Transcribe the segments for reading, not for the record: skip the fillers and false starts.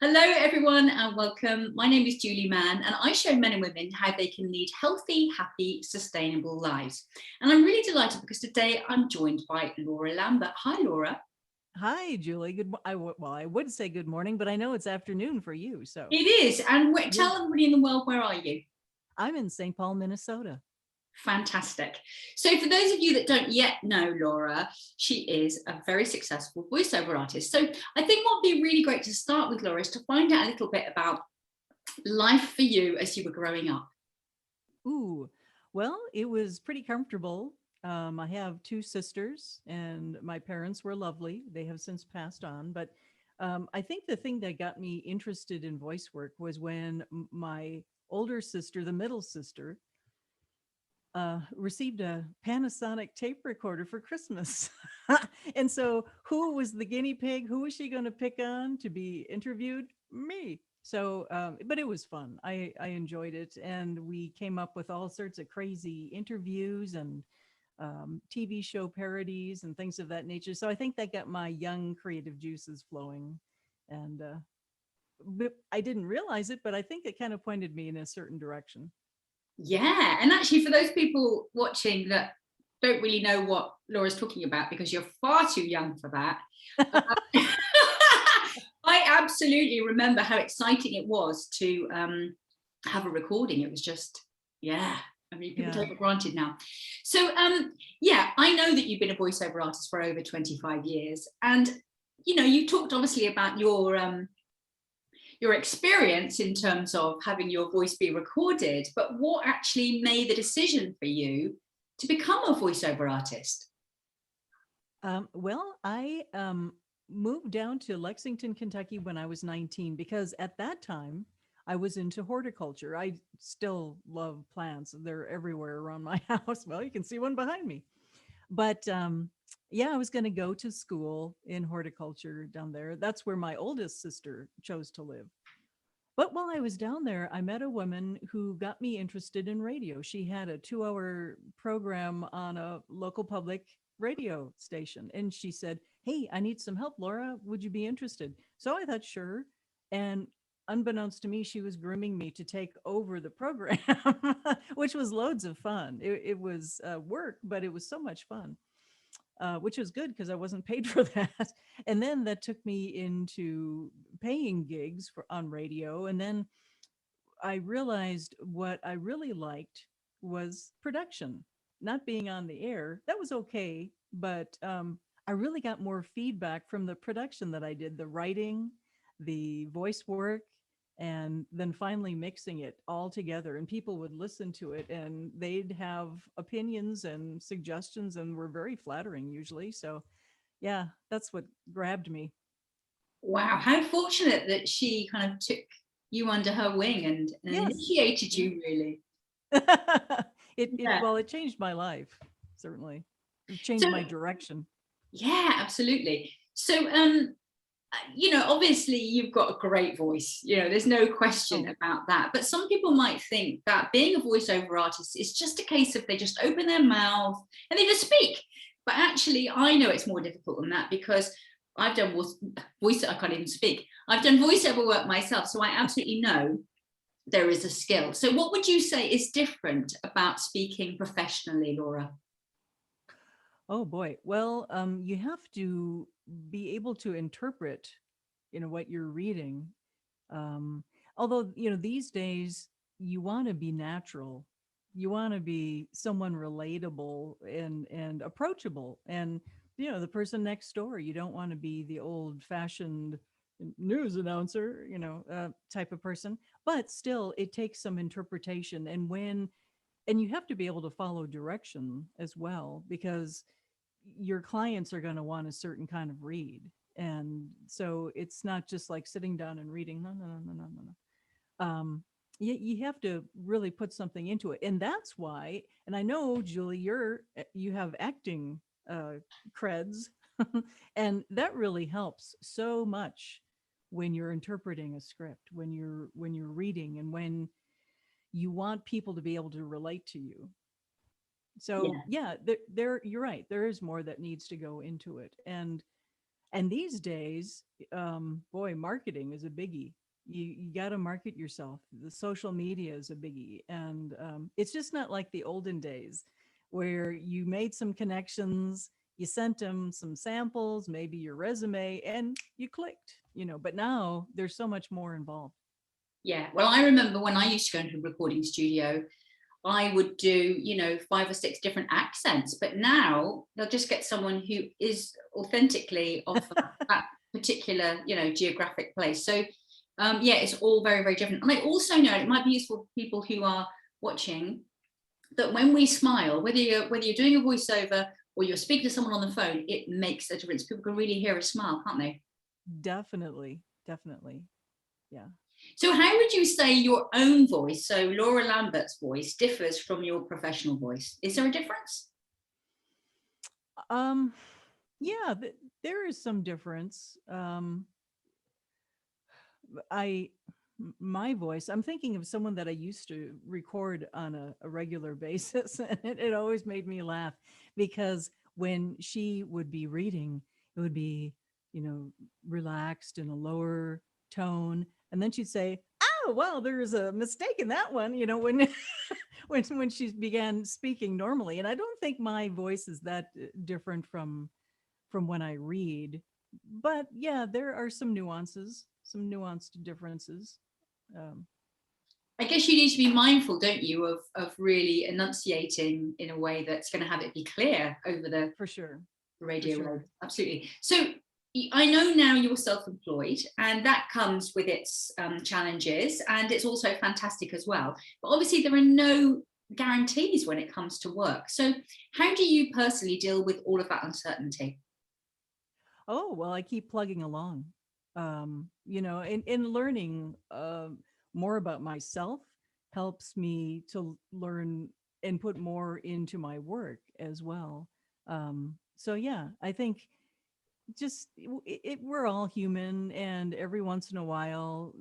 Hello, everyone, and welcome. My name is Julie Mann, and I show men and women how they can lead healthy, happy, sustainable lives. And I'm really delighted because today I'm joined by Laura Lambert. Hi, Laura. Hi, Julie. I would say good morning, but I know it's afternoon for you. So It is. And yeah, tell everybody in the world, where are you? I'm in St. Paul, Minnesota. Fantastic. So, for those of you that don't yet know Laura, she is a very successful voiceover artist. So, I think what would be really great to start with, Laura, is to find out a little bit about life for you as you were growing up. Ooh, well, it was pretty comfortable. I have two sisters, and my parents were lovely. They have since passed on, but I think the thing that got me interested in voice work was when my older sister, the middle sister, received a Panasonic tape recorder for Christmas. And so, who was the guinea pig? Who was she going to pick on to be interviewed? Me. So, but it was fun. I enjoyed it. And we came up with all sorts of crazy interviews and TV show parodies and things of that nature. So, I think that got my young creative juices flowing. And but I didn't realize it, but I think it kind of pointed me in a certain direction. Yeah, and actually, for those people watching that don't really know what Laura's talking about because you're far too young for that, I absolutely remember how exciting it was to have a recording. It was just, yeah. I mean, people Yeah. take it for granted now. So, yeah, I know that you've been a voiceover artist for over 25 years, and you talked obviously about your experience in terms of having your voice be recorded, but what actually made the decision for you to become a voiceover artist? I moved down to Lexington, Kentucky when I was 19 because at that time I was into horticulture. I still love plants. They're everywhere around my house. Well, you can see one behind me. But yeah, I was going to go to school in horticulture down there. That's where my oldest sister chose to live. But while I was down there, I met a woman who got me interested in radio. She had a 2 hour program on a local public radio station. And she said, "Hey, I need some help, Laura. Would you be interested?" So I thought, sure. And unbeknownst to me, she was grooming me to take over the program, which was loads of fun. It was work, but it was so much fun, which was good because I wasn't paid for that. And then that took me into paying gigs for on radio. And then I realized what I really liked was production, not being on the air. That was okay, but I really got more feedback from the production that I did, the writing, the voice work, and then finally mixing it all together. And people would listen to it and they'd have opinions and suggestions and were very flattering usually. So, yeah, that's what grabbed me. Wow, how fortunate that she kind of took you under her wing and Yes. initiated Yeah. you, really. It Yeah. well, it changed my life, certainly. It changed So, my direction. yeah, absolutely. So, obviously you've got a great voice. There's no question Oh, about that. But some people might think that being a voiceover artist is just a case of they just open their mouth and they just speak. But actually, I know it's more difficult than that because I've done voice. I can't even speak. I've done voiceover work myself, so I absolutely know there is a skill. So, what would you say is different about speaking professionally, Laura? oh boy. Well, you have to be able to interpret, what you're reading. Um, Although, these days you want to be natural. You want to be someone relatable and approachable, and the person next door. You don't want to be the old-fashioned news announcer, type of person. But still, it takes some interpretation, and you have to be able to follow direction as well because your clients are going to want a certain kind of read. And so it's not just like sitting down and reading. No, no, no, no, no, no, no. You have to really put something into it. And that's why, and I know, Julie, you have acting creds, and that really helps so much when you're interpreting a script, when you're reading, and when you want people to be able to relate to you. So Yeah. yeah, there you're right. There is more that needs to go into it, and And these days, boy, marketing is a biggie. You got to market yourself. The social media is a biggie. And it's just not like the olden days where you made some connections, you sent them some samples, maybe your resume, and you clicked, but now there's so much more involved. Yeah, well, I remember when I used to go into a recording studio, I would do, 5 or 6 different accents, but now they'll just get someone who is authentically of that particular, geographic place. So, yeah, it's all very, very different. And I also know it might be useful for people who are watching that when we smile, whether you're doing a voiceover or you're speaking to someone on the phone, it makes a difference. People can really hear a smile, can't they? Definitely, definitely. Yeah. So how would you say your own voice, so Laura Lambert's voice, differs from your professional voice? Is there a difference? Um, yeah, there is some difference. I my voice, I'm thinking of someone that I used to record on a regular basis, and it always made me laugh because when she would be reading, it would be, you know, relaxed in a lower tone, and then she'd say, "Oh, well, there's a mistake in that one," when when she began speaking normally. And I don't think my voice is that different from when I read. But yeah, there are some nuances, some nuanced differences. Um, I guess you need to be mindful, don't you, of really enunciating in a way that's going to have it be clear over the for sure, for radio wave. sure. Absolutely. So I know now you're self-employed, and that comes with its challenges, and it's also fantastic as well. But obviously, there are no guarantees when it comes to work. So, how do you personally deal with all of that uncertainty? Oh, well, I keep plugging along. In learning more about myself helps me to learn and put more into my work as well. So yeah, I think just we're all human, and every once in a while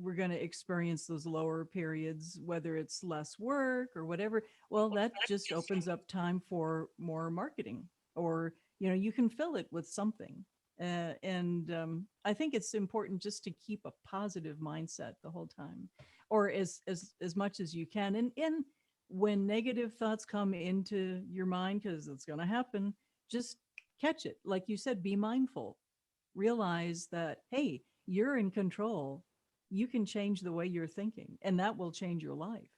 we're going to experience those lower periods, whether it's less work or whatever. Well, that just opens up time for more marketing, or you can fill it with something. And I think it's important just to keep a positive mindset the whole time, or as much as you can. And when negative thoughts come into your mind, because it's going to happen, just catch it. Like you said, be mindful. Realize that, hey, you're in control. You can change the way you're thinking, and that will change your life.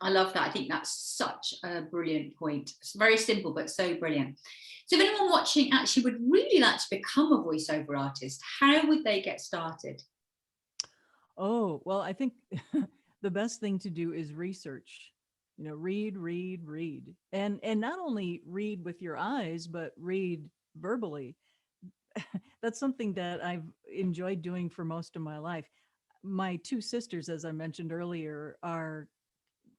I love that. I think that's such a brilliant point. It's very simple, but so brilliant. So, if anyone watching actually would really like to become a voiceover artist, how would they get started? Oh, well, I think the best thing to do is research. Read, read, read. And not only read with your eyes, but read verbally. That's something that I've enjoyed doing for most of my life. My two sisters, as I mentioned earlier, are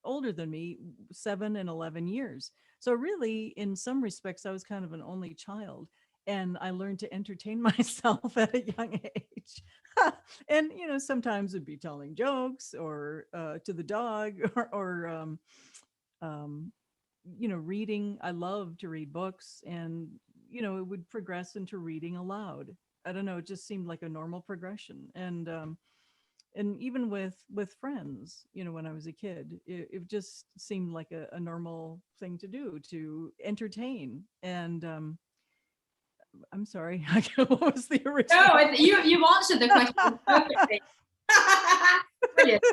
older than me, 7 and 11 years. So really, in some respects, I was kind of an only child, and I learned to entertain myself at a young age. And sometimes it'd be telling jokes, or to the dog, or um, reading. I love to read books, and it would progress into reading aloud. I don't know, it just seemed like a normal progression. And even with friends, when I was a kid, it just seemed like a normal thing to do, to entertain. And I'm sorry, what was the original? No, you've answered the question perfectly. Brilliant.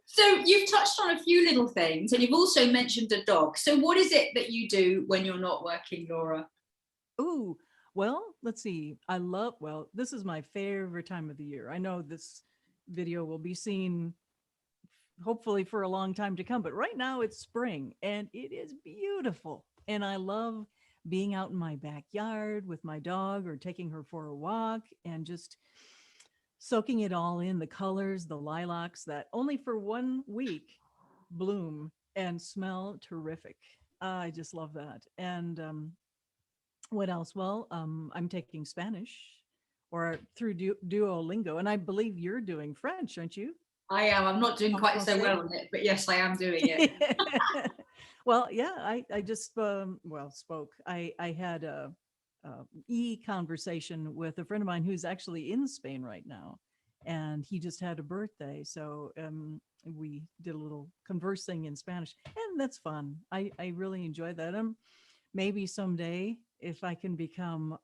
So you've touched on a few little things, and you've also mentioned a dog. So what is it that you do when you're not working, Laura? Ooh, well, let's see. Well, this is my favorite time of the year. I know this video will be seen hopefully for a long time to come, but right now it's spring and it is beautiful. And I love being out in my backyard with my dog, or taking her for a walk, and just soaking it all in, the colors, the lilacs that only for 1 week bloom and smell terrific. I just love that. And what else? Well, I'm taking Spanish, or through Duolingo, and I believe you're doing French, aren't you? I am. I'm not doing En quite so français? well on it, but yes, I am doing it. Well, yeah, I just spoke. I had conversation with a friend of mine who's actually in Spain right now, and he just had a birthday. So we did a little conversing in Spanish, and that's fun. I really enjoy that. Maybe someday, if I can become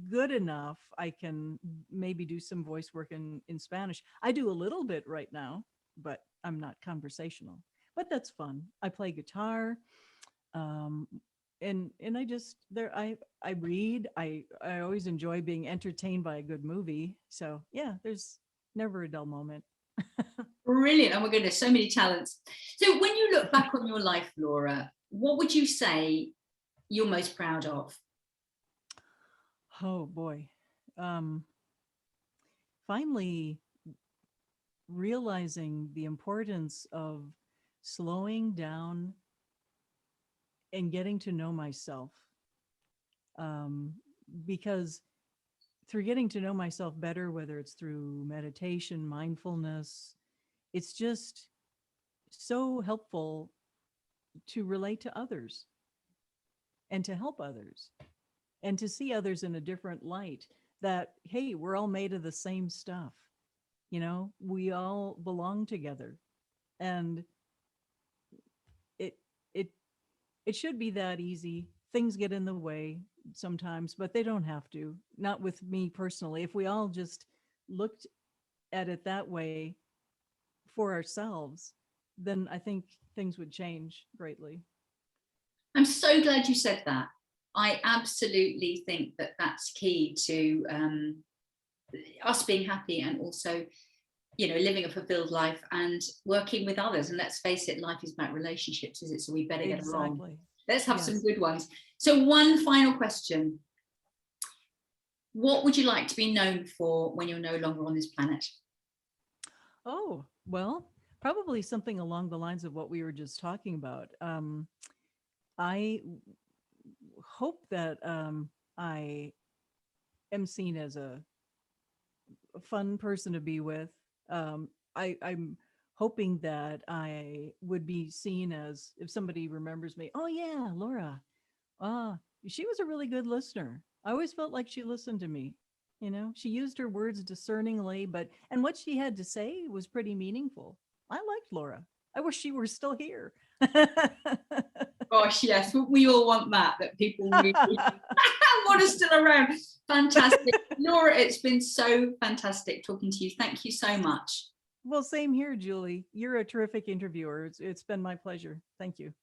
good enough, I can maybe do some voice work in Spanish. I do a little bit right now, but I'm not conversational. But that's fun. I play guitar, um, and I just there I read. I always enjoy being entertained by a good movie. So yeah, there's never a dull moment. Brilliant. Oh my goodness, so many talents. So when you look back on your life, Laura, what would you say you're most proud of? Oh boy. Um, Finally realizing the importance of slowing down and getting to know myself. Um, because through getting to know myself better, whether it's through meditation, mindfulness, it's just so helpful to relate to others and to help others and to see others in a different light, that, hey, we're all made of the same stuff. We all belong together. And it, it, it should be that easy. Things get in the way sometimes, but they don't have to. Not with me personally. If we all just looked at it that way for ourselves, then I think things would change greatly. I'm so glad you said that. I absolutely think that that's key to us being happy, and also, living a fulfilled life and working with others. And let's face it, life is about relationships, is it? So we better get along. Exactly. Let's have Yes. some good ones. So one final question. What would you like to be known for when you're no longer on this planet? Oh, well, probably something along the lines of what we were just talking about. I hope that I am seen as a fun person to be with. I'm hoping that I would be seen as, if somebody remembers me, oh yeah, Laura, ah, she was a really good listener. I always felt like she listened to me. She used her words discerningly, and what she had to say was pretty meaningful. I liked Laura. I wish she were still here. Gosh, yes, we all want that people really want us still around. Fantastic. Laura, it's been so fantastic talking to you. Thank you so much. Well, same here, Julie. You're a terrific interviewer. It's been my pleasure. Thank you.